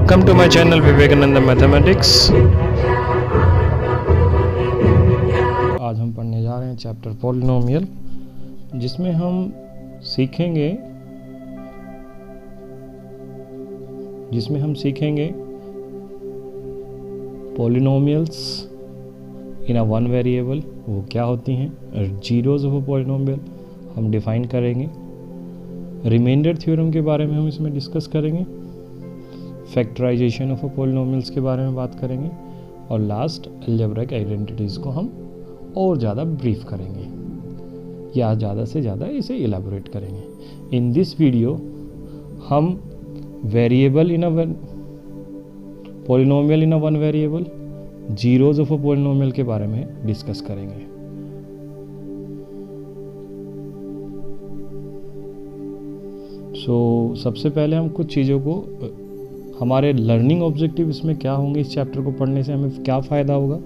Welcome to my channel Vivekananda mathematics. आज हम पढ़ने जा रहे हैं चैप्टर पॉलिनोमियल, जिसमें हम सीखेंगे polynomials in a one variable, वो क्या होती हैं, जीरोज ऑफ अ पॉलिनोमियल हम डिफाइन करेंगे, रिमाइंडर थ्योरम के बारे में हम इसमें डिस्कस करेंगे, फैक्टराइजेशन ऑफ अ पॉलिनोमियल्स के बारे में बात करेंगे, और लास्ट अलजेब्रिक आइडेंटिटीज़ को हम और ज़्यादा ब्रीफ करेंगे या ज़्यादा से ज़्यादा इसे इलेबोरेट करेंगे। इन दिस वीडियो हम variable in a polynomial in a one variable, zeros of a polynomial के बारे में डिस्कस करेंगे। सबसे पहले हम कुछ चीज़ों को, हमारे लर्निंग ऑब्जेक्टिव इसमें क्या होंगे, इस चैप्टर को पढ़ने से हमें क्या फ़ायदा होगा।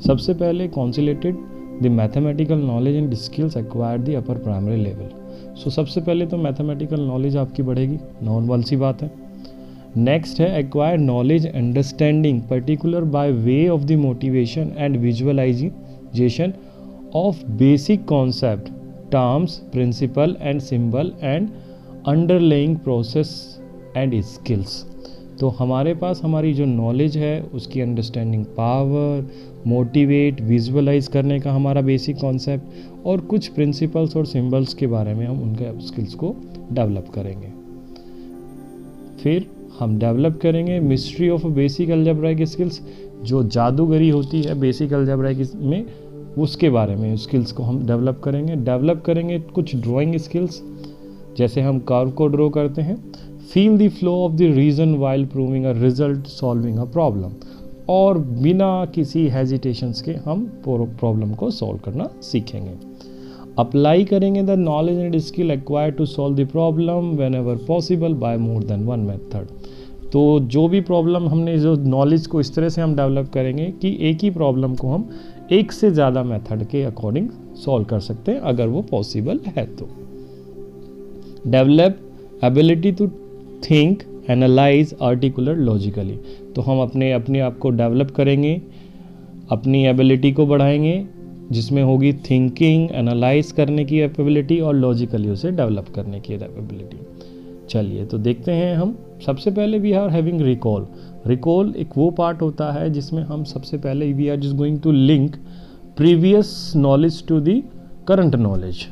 सबसे पहले consolidated the mathematical knowledge and skills acquired the upper primary level. सबसे पहले तो मैथमेटिकल नॉलेज आपकी बढ़ेगी, नॉर्मल सी बात है। नेक्स्ट है acquired knowledge understanding particular by way of the motivation and visualisation of basic concept, terms, principle and symbol and underlying process and skills. तो हमारे पास हमारी जो नॉलेज है उसकी अंडरस्टैंडिंग पावर, मोटिवेट, विजुअलाइज करने का हमारा बेसिक कॉन्सेप्ट, और कुछ प्रिंसिपल्स और सिंबल्स के बारे में हम उनके स्किल्स को डेवलप करेंगे। फिर हम डेवलप करेंगे mystery of basic algebraic skills, जो जादूगरी होती है बेसिक अलजेब्राइक में, उसके बारे में स्किल्स को हम डेवलप करेंगे कुछ ड्राइंग स्किल्स, जैसे हम कर्व को ड्रॉ करते हैं। Feel the flow of the reason while proving a result, solving a problem, और बिना किसी हेजिटेशंस के हम प्रॉब्लम को सॉल्व करना सीखेंगे। अप्लाई करेंगे the knowledge and skill acquired to solve the problem whenever possible by more than one method. तो जो भी प्रॉब्लम हमने, जो नॉलेज को इस तरह से हम डेवलप करेंगे कि एक ही प्रॉब्लम को हम एक से ज़्यादा मेथड के अकॉर्डिंग सॉल्व कर सकते हैं, अगर वो पॉसिबल है तो। Develop ability to think, analyse, articulate logically. तो हम अपने आप को डेवलप करेंगे, अपनी एबिलिटी को बढ़ाएंगे, जिसमें होगी थिंकिंग, एनालाइज करने की एबिलिटी, और लॉजिकली उसे डेवलप करने की एबिलिटी। चलिए तो देखते हैं हम। सबसे पहले we are having recall. Recall एक वो पार्ट होता है जिसमें हम सबसे पहले we are just going to link previous knowledge to the current knowledge.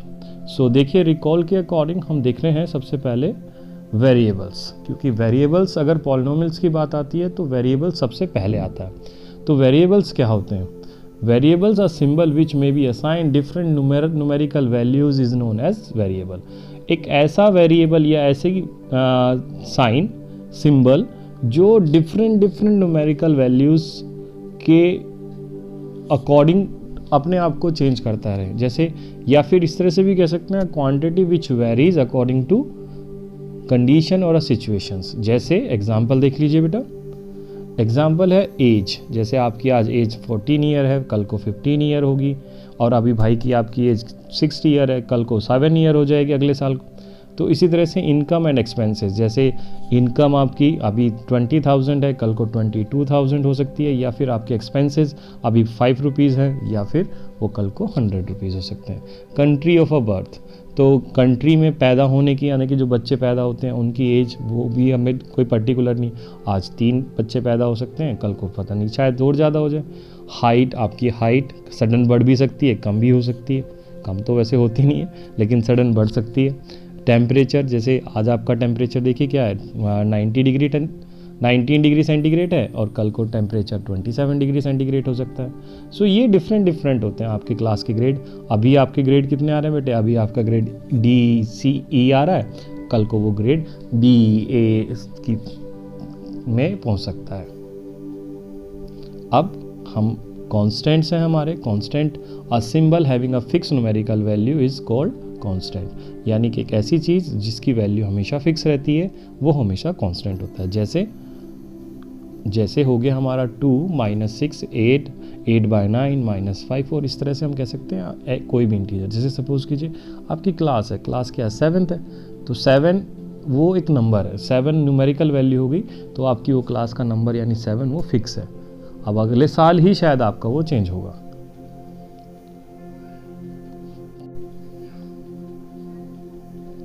देखिए रिकॉल के अकॉर्डिंग हम देख रहे हैं सबसे पहले वेरिएबल्स, क्योंकि वेरिएबल्स अगर पॉलिनोमियल्स की बात आती है तो वेरिएबल्स सबसे पहले आता है। तो वेरिएबल्स क्या होते हैं? Variables are symbol which may be assign different numerical values is known as variable. एक ऐसा वेरिएबल या ऐसे साइन, सिंबल जो डिफरेंट न्यूमेरिकल वैल्यूज के अकॉर्डिंग अपने आप को चेंज करता रहे, जैसे, या फिर इस तरह से भी कह सकते हैं quantity which varies according to condition और सिचुएशंस। जैसे एग्जांपल देख लीजिए बेटा, एग्जांपल है एज। जैसे आपकी आज एज 14 ईयर है, कल को 15 ईयर होगी, और अभी भाई की आपकी एज 60 ईयर है, कल को 7 ईयर हो जाएगी अगले साल को। तो इसी तरह से इनकम एंड एक्सपेंसेस, जैसे इनकम आपकी अभी 20,000 है, कल को 22,000 हो सकती है, या फिर आपके एक्सपेंसेस अभी 5 रुपीज़ हैं, या फिर वो कल को 100 रुपीज़ हो सकते हैं। कंट्री ऑफ अ बर्थ, तो कंट्री में पैदा होने की, यानी कि जो बच्चे पैदा होते हैं उनकी एज, वो भी हमें कोई पर्टिकुलर नहीं, आज 3 बच्चे पैदा हो सकते हैं, कल को पता नहीं शायद और ज़्यादा हो जाए। हाइट, आपकी हाइट सडन बढ़ भी सकती है, कम भी हो सकती है, कम तो वैसे होती नहीं है लेकिन सडन बढ़ सकती है। टेम्परेचर, जैसे आज आपका टेम्परेचर देखिए क्या है, 19 डिग्री सेंटीग्रेड है, और कल को टेम्परेचर 27 डिग्री सेंटीग्रेड हो सकता है। ये डिफरेंट होते हैं आपके क्लास के ग्रेड। अभी आपके ग्रेड कितने आ रहे हैं बेटे? अभी आपका ग्रेड DCE आ रहा है, कल को वो ग्रेड BA की में पहुंच सकता है। अब हम कॉन्स्टेंट्स हैं हमारे। Constant, a symbol having a fix numerical value is called constant, यानी कि एक ऐसी चीज़ जिसकी वैल्यू हमेशा फिक्स रहती है, वो हमेशा कांस्टेंट होता है। जैसे हो गया हमारा 2, -6, 8, 8/9, -5, और इस तरह से हम कह सकते हैं कोई भी इंटीजर। जैसे सपोज कीजिए आपकी क्लास है, क्लास क्या है? 7th है, तो 7 वो एक नंबर है, 7 न्यूमेरिकल वैल्यू हो गई, तो आपकी वो क्लास का नंबर यानी 7 वो फिक्स है। अब अगले साल ही शायद आपका वो चेंज होगा।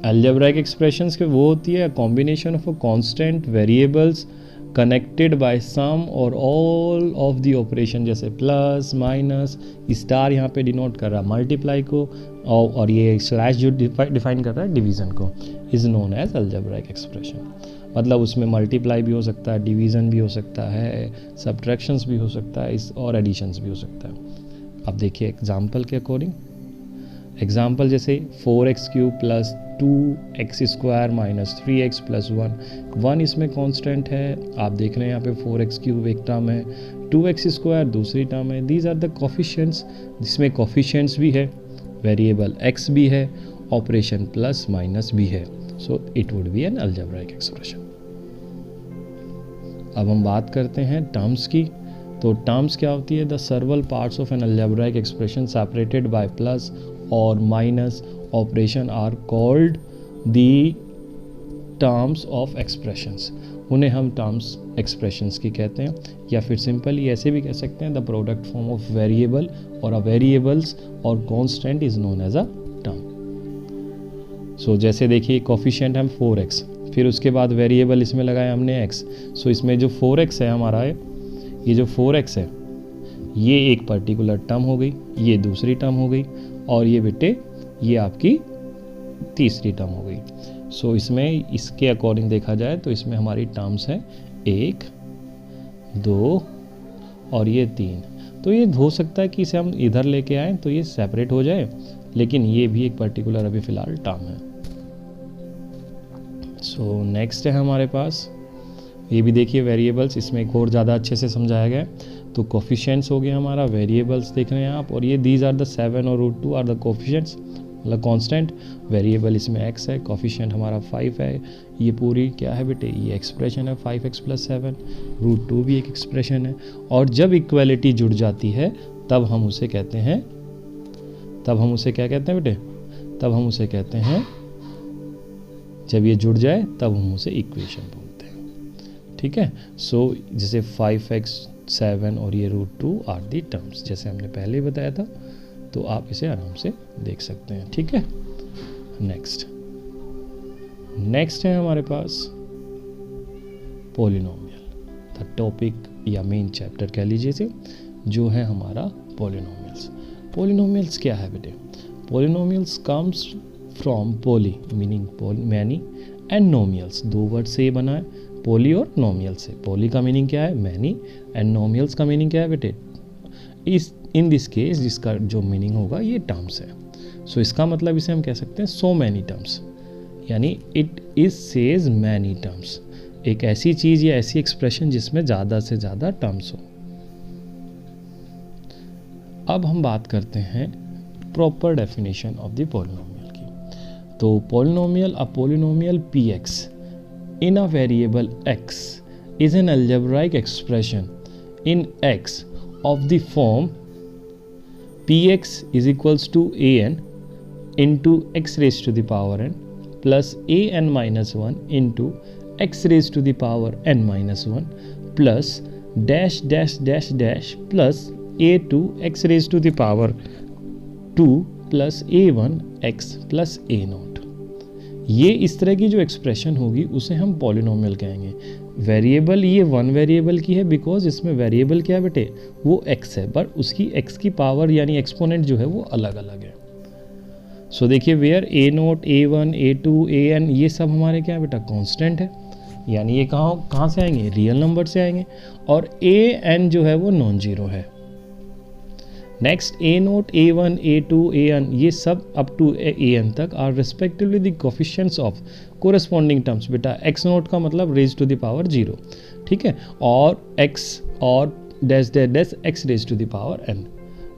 अलजेब्राइक एक्सप्रेशंस के वो होती है combination of a constant variables connected by some और ऑल ऑफ द ऑपरेशन, जैसे प्लस माइनस, स्टार यहाँ पे डिनोट कर रहा है मल्टीप्लाई को, और ये स्लैश जो डिफाइन कर रहा है डिवीज़न को, is known as algebraic expression. मतलब उसमें मल्टीप्लाई भी हो सकता है, डिवीज़न भी हो सकता है, सब्ट्रैक्शंस भी हो सकता है, और एडिशंस भी हो सकता है। अब देखिए एग्जाम्पल के अकॉर्डिंग, एग्जाम्पल जैसे 4x³ plus 2x² minus 3x plus 1 इसमें कांस्टेंट है। आप देख रहे हैं यहाँ पे 4x³ एक टर्म है, 2x² दूसरी टर्म है। दीज आर द कोफिशिएंट्स, जिसमें कोफिशिएंट्स भी है, वेरिएबल x भी है, ऑपरेशन प्लस माइनस भी है। So it would be an algebraic expression. अब हम बात करते हैं टर्म्स की। तो टर्म्स क्या होती है? The several parts of an algebraic expression separated by plus और minus operation are called the terms of expressions. उन्हें हम टर्म्स एक्सप्रेशंस की कहते हैं, या फिर सिंपली ऐसे भी कह सकते हैं the product form of variable और अ वेरिएबल्स और constant is known as a term. So जैसे देखिए कोफिशिएंट हम 4x, फिर उसके बाद वेरिएबल इसमें लगाया हमने x। सो इसमें जो 4x है हमारा, ये जो 4x है ये एक पर्टिकुलर टर्म हो गई, ये दूसरी टर्म हो गई, और ये बेटे ये आपकी तीसरी टर्म हो गई। सो इसमें इसके अकॉर्डिंग देखा जाए तो इसमें हमारी टर्म्स हैं 1, 2 और ये 3। तो ये हो सकता है कि इसे हम इधर लेके आए तो ये सेपरेट हो जाए, लेकिन ये भी एक पर्टिकुलर अभी फ़िलहाल टर्म है। सो नेक्स्ट है हमारे पास, ये भी देखिए वेरिएबल्स, इसमें एक और ज़्यादा अच्छे से समझाया गया है। तो कोफिशिएंट्स हो गया हमारा, वेरिएबल्स देख रहे हैं आप, और ये दीज आर द 7 और √2 आर द कोफिशिएंट्स, मतलब कांस्टेंट। वेरिएबल इसमें x है, कोफिशिएंट हमारा 5 है। ये पूरी क्या है बेटे? ये एक्सप्रेशन है 5x + 7, √2 भी एक एक्सप्रेशन है। और जब इक्वालिटी जुड़ जाती है तब हम उसे कहते हैं, तब हम उसे क्या कहते हैं बेटे? तब हम उसे कहते हैं, जब ये जुड़ जाए तब हम उसे इक्वेशन बोलते हैं। ठीक है। सो जैसे 5x 7 और ये √2 आर दी टर्म्स, जैसे हमने पहले बताया था, तो आप इसे आराम से देख सकते हैं। ठीक है। नेक्स्ट है हमारे पास पॉलिनोमियल, द टॉपिक या मेन चैप्टर कह लीजिए से, जो है हमारा पॉलिनोमियल्स। पॉलिनोमियल्स क्या है बेटे? Polynomials comes from poly meaning many and nomials, 2 word से ये बना है, पॉली और नोमियल से। पॉली का मीनिंग क्या है? मैनी, एंड नोमियल्स का मीनिंग क्या है बेटे? इन दिस केस जिसका जो मीनिंग होगा ये टर्म्स है। सो इसका मतलब इसे हम कह सकते हैं सो मैनी टर्म्स, यानी it is says many terms, एक ऐसी चीज़ या ऐसी एक्सप्रेशन जिसमें ज़्यादा से ज़्यादा टर्म्स हो। अब हम बात करते हैं proper definition of the polynomial की। तो polynomial, a polynomial px in a variable x is an algebraic expression in x of the form px is equals to an into x raised to the power n plus an minus 1 into x raised to the power n minus 1 plus dash dash dash dash plus a2 x raised to the power 2 plus a1 x plus a0। ये इस तरह की जो expression होगी उसे हम polynomial कहेंगे। Variable ये 1 वेरिएबल की है, बिकॉज इसमें वेरिएबल क्या है बेटे? वो x है, बट उसकी x की पावर यानी एक्सपोनेंट जो है वो अलग अलग है। सो देखिए where a0, a1, a2, an ये सब हमारे क्या है बेटा? कांस्टेंट है, यानी ये कहाँ से आएंगे? रियल नंबर से आएंगे। और an जो है वो नॉन जीरो है। Next a0, a1, a2, an ये सब अप टू an तक are respectively the coefficients of corresponding terms. बेटा x0 का मतलब रेज टू द पावर 0, ठीक है, और x और dash dash dash x raise to the power n,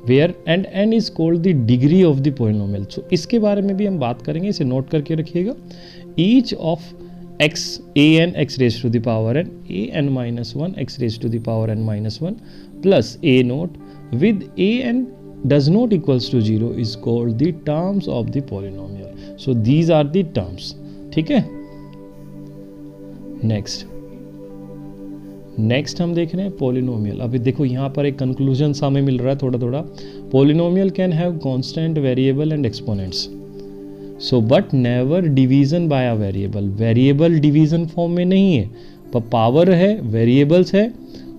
where and n is called the degree of the polynomial. So इसके बारे में भी हम बात करेंगे, इसे नोट करके रखिएगा। Each of x an x raise to the power n, an minus 1 x raise to the power n minus 1 plus a0 with an does not equals to 0 is called the terms of the polynomial. So these are the terms, ठीक है। Next हम देख रहे हैं polynomial. अभी देखो यहाँ पर एक कंक्लूजन सा हमें मिल रहा है थोड़ा थोड़ा। Polynomial can have constant, variable and exponents, so but never division bye a variable. Variable division form में नहीं है, पर पावर है, वेरिएबल्स है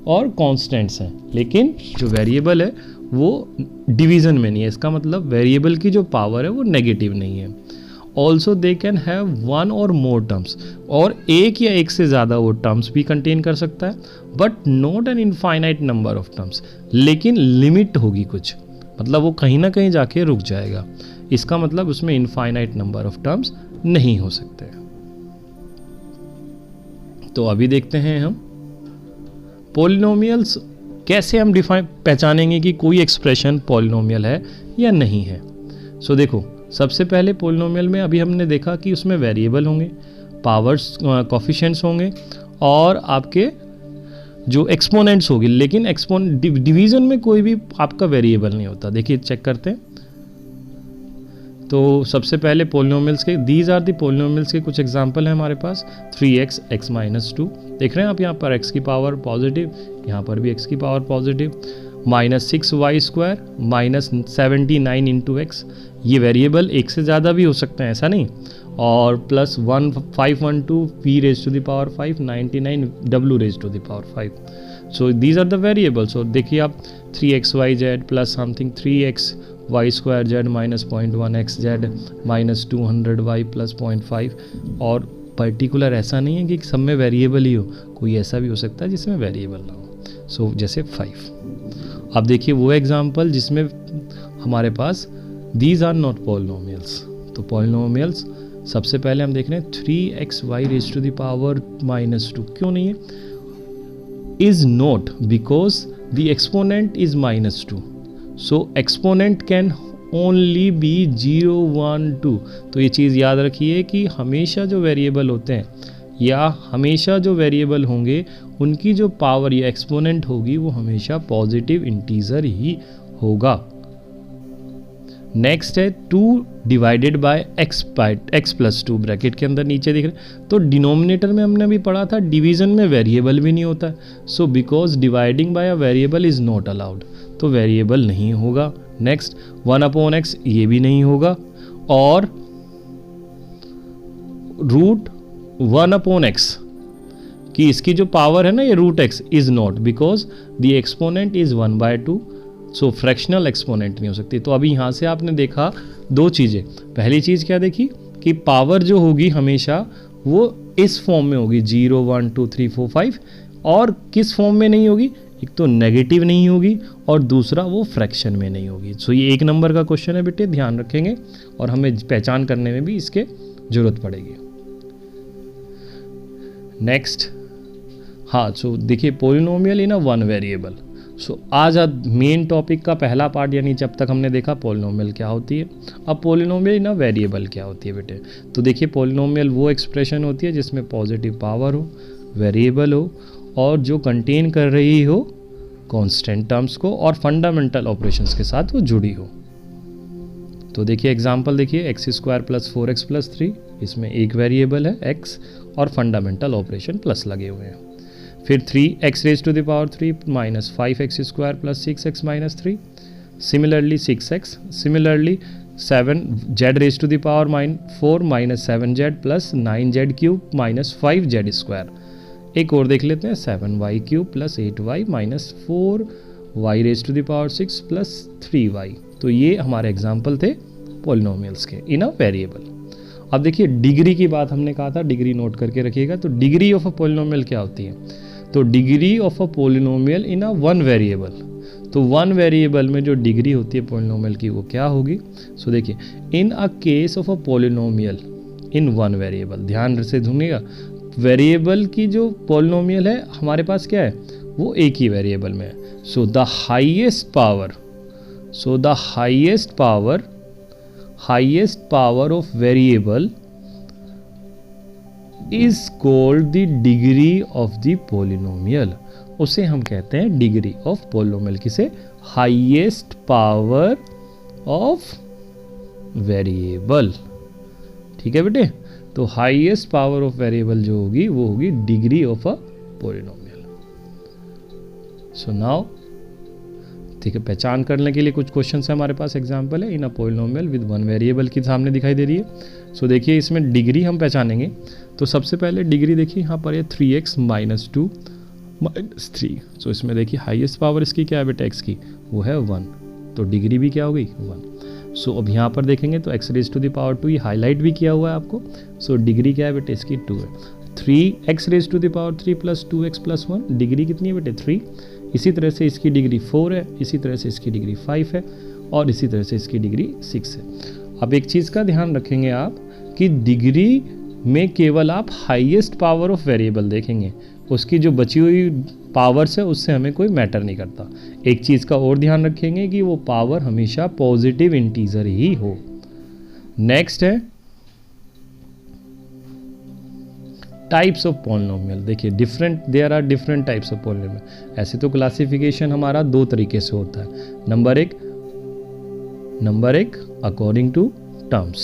और कांस्टेंट्स हैं, लेकिन जो वेरिएबल है वो डिवीजन में नहीं है। इसका मतलब वेरिएबल की जो पावर है वो नेगेटिव नहीं है। Also they can have one और मोर टर्म्स, और एक या एक से ज़्यादा वो टर्म्स भी कंटेन कर सकता है, but not an infinite number of terms. लेकिन लिमिट होगी कुछ, मतलब वो कहीं ना कहीं जाके रुक जाएगा। इसका मतलब उसमें इनफाइनाइट नंबर ऑफ टर्म्स नहीं हो सकते। तो अभी देखते हैं हम पॉलिनोमियल्स कैसे हम पहचानेंगे कि कोई एक्सप्रेशन पॉलिनोमियल है या नहीं है। सो देखो, सबसे पहले पॉलिनोमियल में अभी हमने देखा कि उसमें वेरिएबल होंगे, पावर्स कोफिशिएंट्स होंगे और आपके जो एक्सपोनेंट्स होगी, लेकिन डिवीजन में कोई भी आपका वेरिएबल नहीं होता। देखिए चेक करते हैं। तो सबसे पहले पॉलिनोमियल्स के, दीज आर दी पॉलिनोमियल्स के कुछ एग्जांपल हैं हमारे पास। 3x, x-2, देख रहे हैं आप यहाँ पर x की पावर पॉजिटिव, यहाँ पर भी x की power positive, -6y² -79 into x, ये वेरिएबल एक से ज़्यादा भी हो सकते हैं, ऐसा नहीं, और +1512 p⁵5 99 w⁵5। So these are the variables. और देखिए आप 3xyz plus something 3x y² -0.1xz -200y + 0.5, और पर्टिकुलर ऐसा नहीं है कि सब में वेरिएबल ही हो, कोई ऐसा भी हो सकता है जिसमें वेरिएबल ना हो। सो जैसे 5। अब देखिए वो एग्जांपल जिसमें हमारे पास दीज आर नॉट पॉलिनोमियल्स। तो पॉलिनोमियल्स सबसे पहले हम देख रहे हैं 3xy⁻² क्यों नहीं है? Is not because the exponent is -2, so exponent can only be 0, 1, 2। तो ये चीज़ याद रखिए कि हमेशा जो वेरिएबल होते हैं या हमेशा जो वेरिएबल होंगे उनकी जो पावर या एक्सपोनेंट होगी वो हमेशा पॉजिटिव इंटीजर ही होगा। नेक्स्ट है 2 डिवाइडेड बाय x + 2 ब्रैकेट के अंदर नीचे दिख रहे। तो डिनोमिनेटर में हमने भी पढ़ा था डिवीजन में वेरिएबल भी नहीं होता है, so because dividing by a variable is not allowed, तो वेरिएबल नहीं होगा। नेक्स्ट 1/x, ये भी नहीं होगा, और √1/x कि इसकी जो पावर है ना ये √x is not, because the exponent is 1/2, so fractional exponent नहीं हो सकती। तो अभी यहाँ से आपने देखा दो चीज़ें। पहली चीज़ क्या देखी कि पावर जो होगी हमेशा वो इस फॉर्म में होगी 0, 1, 2, 3, 4, 5, और किस फॉर्म में नहीं होगी? एक तो नेगेटिव नहीं होगी और दूसरा वो फ्रैक्शन में नहीं होगी। सो ये 1 नंबर का क्वेश्चन है बेटे, ध्यान रखेंगे और हमें पहचान करने में भी इसके ज़रूरत पड़ेगी। नेक्स्ट, हाँ, सो देखिए polynomial in a one variable. So आज मेन टॉपिक का पहला पार्ट, यानी जब तक हमने देखा पॉलिनोमियल क्या होती है, अब पॉलिनोमियल इन अ वेरिएबल क्या होती है बेटे। तो देखिए पॉलिनोमियल वो एक्सप्रेशन होती है जिसमें पॉजिटिव पावर हो, वेरिएबल हो और जो कंटेन कर रही हो कांस्टेंट टर्म्स को और फंडामेंटल ऑपरेशंस के साथ वो जुड़ी हो। तो देखिए एग्जांपल देखिए, x² + 4x + 3, इसमें एक वेरिएबल है x और फंडामेंटल ऑपरेशन प्लस लगे हुए हैं। फिर 3x⁻³ -5x² + 6x - 3, similarly 6x, similarly 7z⁻⁴ -7z + 9z³ -5z²। एक और देख लेते हैं, 7y³ + 8y -4y⁻⁶ + 3y। तो ये हमारे एग्जाम्पल थे पॉलिनोमियल्स के इन अ वेरिएबल। अब देखिए डिग्री की बात हमने कहा था, डिग्री नोट करके रखिएगा। तो डिग्री ऑफ अ पॉलिनोमियल क्या होती है? तो degree of a polynomial in a one variable. तो वन वेरिएबल में जो डिग्री होती है पॉलिनोमियल की वो क्या होगी? सो देखिए, in a case of a polynomial in one variable, ध्यान से सुनिएगा, वेरिएबल की जो पॉलिनोमियल है हमारे पास क्या है, वो एक ही वेरिएबल में है। So the highest power of variable is called the degree of the polynomial. उसे हम कहते हैं डिग्री ऑफ पॉलिनोमियल। किसे? Highest power of variable. ठीक है बेटे। तो हाईएस्ट पावर ऑफ वेरिएबल जो होगी वो होगी degree of a polynomial. So now ठीक है, पहचान करने के लिए कुछ क्वेश्चन है हमारे पास। एग्जाम्पल है in a polynomial with one variable की सामने दिखाई दे रही है। सो देखिए इसमें डिग्री हम पहचानेंगे। तो सबसे पहले डिग्री देखिए यहाँ पर ये 3x - 2 - 3। सो इसमें देखिए हाईएस्ट पावर इसकी क्या है बेटा x की, वो है 1, तो डिग्री भी क्या हो गई 1। सो अब यहाँ पर देखेंगे तो x⁻², ये हाईलाइट भी किया हुआ है आपको। सो डिग्री क्या है बेटे इसकी 2 है। 3x⁻³ + 2x + 1, डिग्री कितनी है बेटे 3। इसी तरह से इसकी डिग्री 4 है, इसी तरह से इसकी डिग्री 5 है, और इसी तरह से इसकी डिग्री 6 है। अब एक चीज़ का ध्यान रखेंगे आप कि डिग्री में केवल आप हाईएस्ट पावर ऑफ वेरिएबल देखेंगे, उसकी जो बची हुई पावर्स है उससे हमें कोई मैटर नहीं करता। एक चीज़ का और ध्यान रखेंगे कि वो पावर हमेशा पॉजिटिव इंटीजर ही हो। नेक्स्ट है टाइप्स ऑफ पॉलिनोमियल। देखिए there are different types of polynomial. ऐसे तो क्लासिफिकेशन हमारा दो तरीके से होता है। नंबर एक according to terms.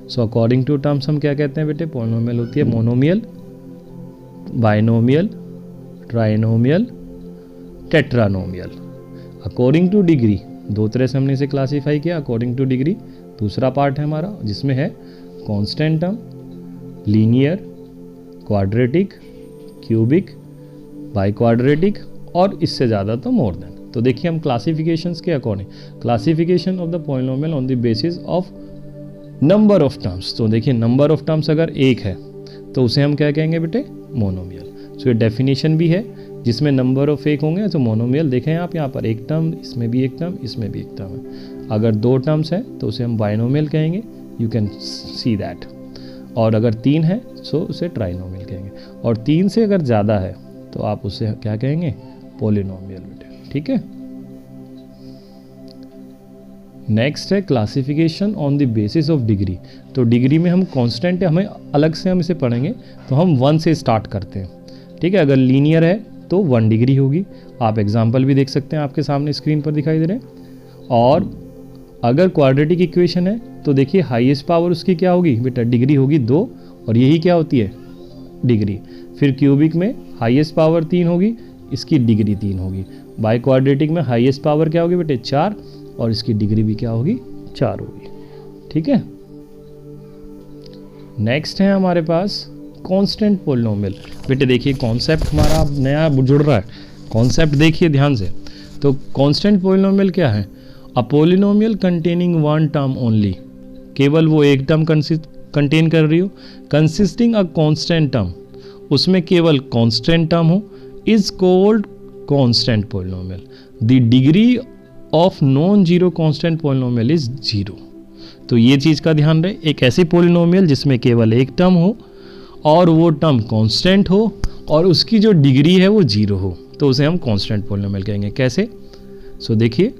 So according to terms हम क्या कहते हैं बेटे, पॉलिनोमियल होती है monomial, binomial, trinomial, tetranomial. According to degree दो तरह से हमने इसे क्लासीफाई किया। अकॉर्डिंग टू डिग्री दूसरा पार्ट है हमारा जिसमें है constant term, linear, quadratic, cubic, biquadratic और इससे ज़्यादा तो मोर देन। तो देखिए हम क्लासिफिकेशंस के according, classification of the polynomial on the basis of number of terms. तो देखिए नंबर ऑफ टर्म्स अगर एक है तो उसे हम क्या कहेंगे बेटे, मोनोमियल। सो ये डेफिनेशन भी है जिसमें नंबर ऑफ एक होंगे तो मोनोमियल। देखें आप यहाँ पर एक टर्म, इसमें भी एक टर्म, इसमें भी एक टर्म है। अगर दो टर्म्स हैं तो उसे हम बाइनोमियल कहेंगे, यू कैन सी दैट। और अगर तीन है सो उसे ट्राइनोमियल कहेंगे, और तीन से अगर ज़्यादा है तो आप उसे क्या कहेंगे, पॉलिनोमियल बेटे। ठीक है। नेक्स्ट है classification on the basis of degree. तो डिग्री में हम कांस्टेंट है, हमें अलग से हम इसे पढ़ेंगे तो हम 1 से स्टार्ट करते हैं। ठीक है। अगर लीनियर है तो 1 डिग्री होगी। आप एग्जांपल भी देख सकते हैं, आपके सामने स्क्रीन पर दिखाई दे रहे हैं। और अगर क्वाड्रेटिक इक्वेशन है तो देखिए हाईएस्ट पावर उसकी क्या होगी बेटा, डिग्री होगी 2, और यही क्या होती है डिग्री। फिर क्यूबिक में हाईएस्ट पावर 3 होगी, इसकी डिग्री 3 होगी। बाई क्वाड्रेटिक में हाईएस्ट पावर क्या होगी बेटे 4, और इसकी डिग्री भी क्या होगी 4 होगी। ठीक है। नेक्स्ट है हमारे पास कांस्टेंट पॉलिनोमियल। बेटे देखिए कॉन्सेप्ट हमारा नया जुड़ रहा है, कॉन्सेप्ट देखिए ध्यान से। तो कांस्टेंट पॉलिनोमियल क्या है, a polynomial containing 1 term only, केवल वो एक टर्म कंटेन कर रही हो, कंसिस्टिंग अ कांस्टेंट टर्म, उसमें केवल कांस्टेंट टर्म हो, is called constant polynomial. The degree of non zero constant polynomial is 0। तो ये चीज़ का ध्यान रहे, एक ऐसी पॉलिनोमियल जिसमें केवल एक टर्म हो और वो टर्म कांस्टेंट हो और उसकी जो डिग्री है वो 0 हो, तो उसे हम कांस्टेंट पॉलिनोमियल कहेंगे। कैसे? सो देखिए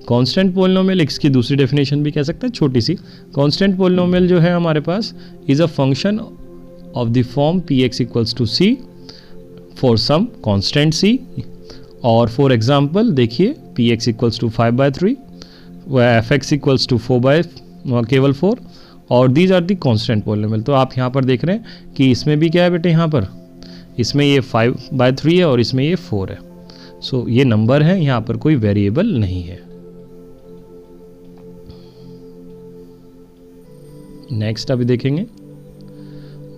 कांस्टेंट पॉलिनोमियल, इसकी दूसरी डेफिनेशन भी कह सकते हैं छोटी सी। कांस्टेंट पॉलिनोमियल जो है हमारे पास is a function of the form px = c for some constant c। और फॉर एग्जांपल देखिए px = 5/3, fx = 4 केवल 4, और these are the constant polynomial. तो आप यहाँ पर देख रहे हैं कि इसमें भी क्या है बेटे, यहाँ पर इसमें ये 5/3 है और इसमें ये 4 है। सो ये नंबर है, यहाँ पर कोई वेरिएबल नहीं है। नेक्स्ट अभी देखेंगे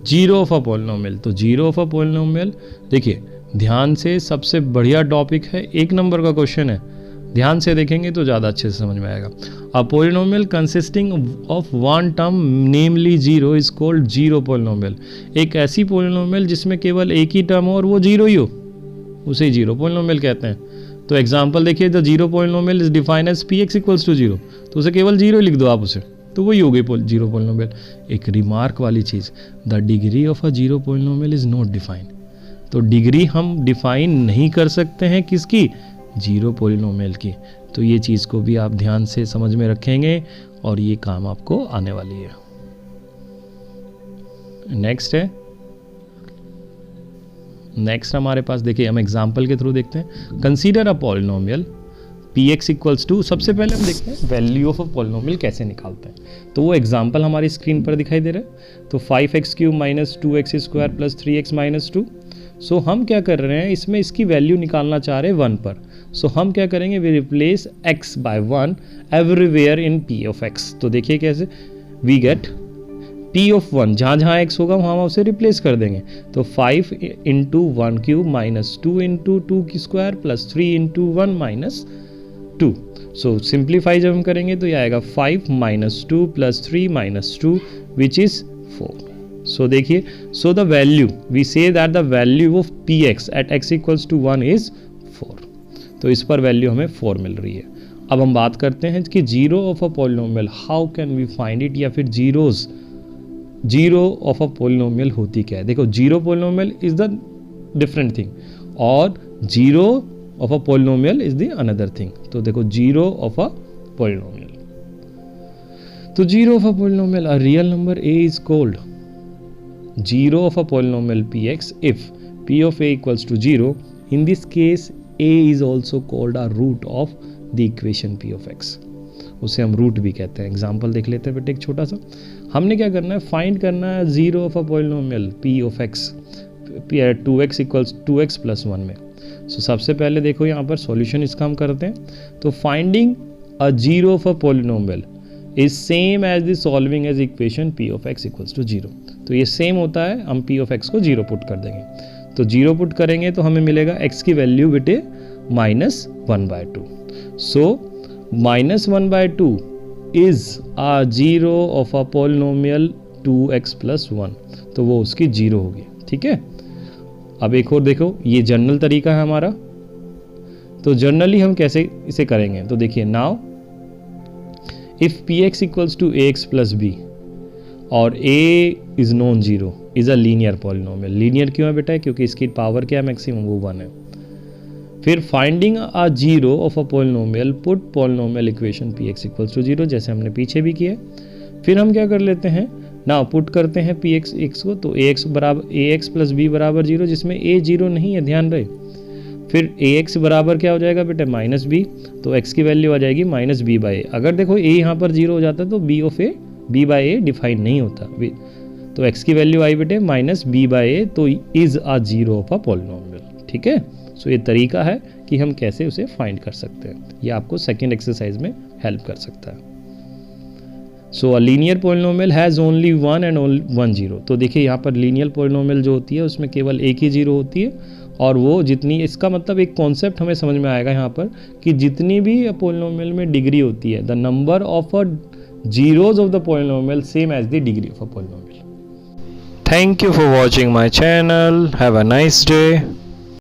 जीरो ऑफ अ पॉलिनोमियल। तो जीरो ऑफ अ पॉलिनोमियल देखिए ध्यान से, सबसे बढ़िया टॉपिक है, 1 नंबर का क्वेश्चन है, ध्यान से देखेंगे तो ज़्यादा अच्छे से समझ में आएगा। A polynomial consisting of 1 term namely 0 is called zero polynomial. एक ऐसी पॉलिनोमियल जिसमें केवल एक ही टर्म हो और वो 0 ही हो, उसे जीरो पॉलिनोमियल कहते हैं। तो एग्जांपल देखिए, the zero polynomial is defined as px = 0, तो उसे केवल 0 लिख दो आप उसे, तो वही हो गई जीरो पॉलिनोमियल। एक रिमार्क वाली चीज़, the degree of a zero polynomial is not defined. तो डिग्री हम डिफाइन नहीं कर सकते हैं किसकी, जीरो पॉलिनोमियल की। तो ये चीज़ को भी आप ध्यान से समझ में रखेंगे और ये काम आपको आने वाली है। नेक्स्ट हमारे पास देखिए, हम एग्जाम्पल के थ्रू देखते हैं। Consider a polynomial P X equals to, सबसे पहले हम देखते हैं वैल्यू ऑफ अ पॉलिनोमियल कैसे निकालते हैं। तो वो एग्जाम्पल हमारी स्क्रीन पर दिखाई दे रहा है। तो 5x³ minus 2x² plus 3x minus 2। सो हम क्या कर रहे हैं, इसमें इसकी वैल्यू निकालना चाह रहे हैं 1 पर। सो हम क्या करेंगे, we replace x by 1 everywhere in p of x। तो देखिए कैसे, वी गेट p ऑफ 1, जहाँ जहाँ x होगा वहाँ उसे रिप्लेस कर देंगे। तो 5 into 1³ minus 2 into 2² plus 3 into 1 minus 2। So simplify जब हम करेंगे तो ये आएगा 5 minus 2 plus 3 minus 2 which is 4। So देखिए, so the value we say that the value of P X at x equals to 1 is 4। तो इस पर वैल्यू हमें 4 मिल रही है। अब हम बात करते हैं कि zero of a polynomial, how can we find it, या फिर जीरो ऑफ अ पॉलिनोमियल होती क्या है। देखो, zero polynomial is the different thing और zero of a polynomial is the another thing. तो देखो, जीरो ऑफ अ पॉलिनोमियल, तो zero of a polynomial, a real number a is called zero of a polynomial px if p of a equals to 0. In this case a is also called a root of the equation p of x. उसे हम root भी कहते हैं। Example देख लेते हैं बेटे एक छोटा सा। हमने क्या करना है, फाइंड करना है zero of a polynomial p of x 2x equals 2x plus 1 में। सो सबसे पहले देखो यहाँ पर सॉल्यूशन इसका हम करते हैं। तो finding a zero of a polynomial is same as the solving as equation p of x equals to 0। तो ये सेम होता है, हम p ऑफ x को 0 पुट कर देंगे। तो 0 पुट करेंगे तो हमें मिलेगा x की वैल्यू बेटे -1/2। सो -1/2 is a zero of a polynomial 2x plus 1। तो वो उसकी 0 होगी। ठीक है, अब एक और देखो, ये जनरल तरीका है हमारा। तो जनरली हम कैसे इसे करेंगे, तो देखिए, now if px equals to ax plus b और a is non zero is a linear polynomial. Linear क्यों है बेटा, क्योंकि इसकी पावर क्या है, मैक्सिमम, वो 1 है। फिर finding a zero of a polynomial, put polynomial equation px equals to 0, जैसे हमने पीछे भी किया। फिर हम क्या कर लेते हैं, ना पुट करते हैं px x को, तो ax प्लस b बराबर 0, जिसमें a 0 नहीं है, ध्यान रहे। फिर ax बराबर क्या हो जाएगा बेटे, -b, तो x की वैल्यू आ जाएगी -b/a। अगर देखो a यहाँ पर 0 हो जाता है तो b of a b/a define नहीं होता, तो x की वैल्यू आई बेटे -b/a, तो is a zero of a polynomial. ठीक है, सो ये तरीका है कि हम कैसे उसे फाइंड कर सकते हैं। ये आपको सेकेंड एक्सरसाइज में हेल्प कर सकता है। So a linear polynomial has only 1 and only 1 zero. तो देखिए, यहाँ पर लीनियर पॉलिनोमियल जो होती है उसमें केवल एक ही जीरो होती है, और वो जितनी, इसका मतलब एक कॉन्सेप्ट हमें समझ में आएगा यहाँ पर कि जितनी भी पॉलिनोमियल में डिग्री होती है, the number of a zeros of the polynomial same as the degree of a polynomial. Thank you for watching my channel, have a nice day.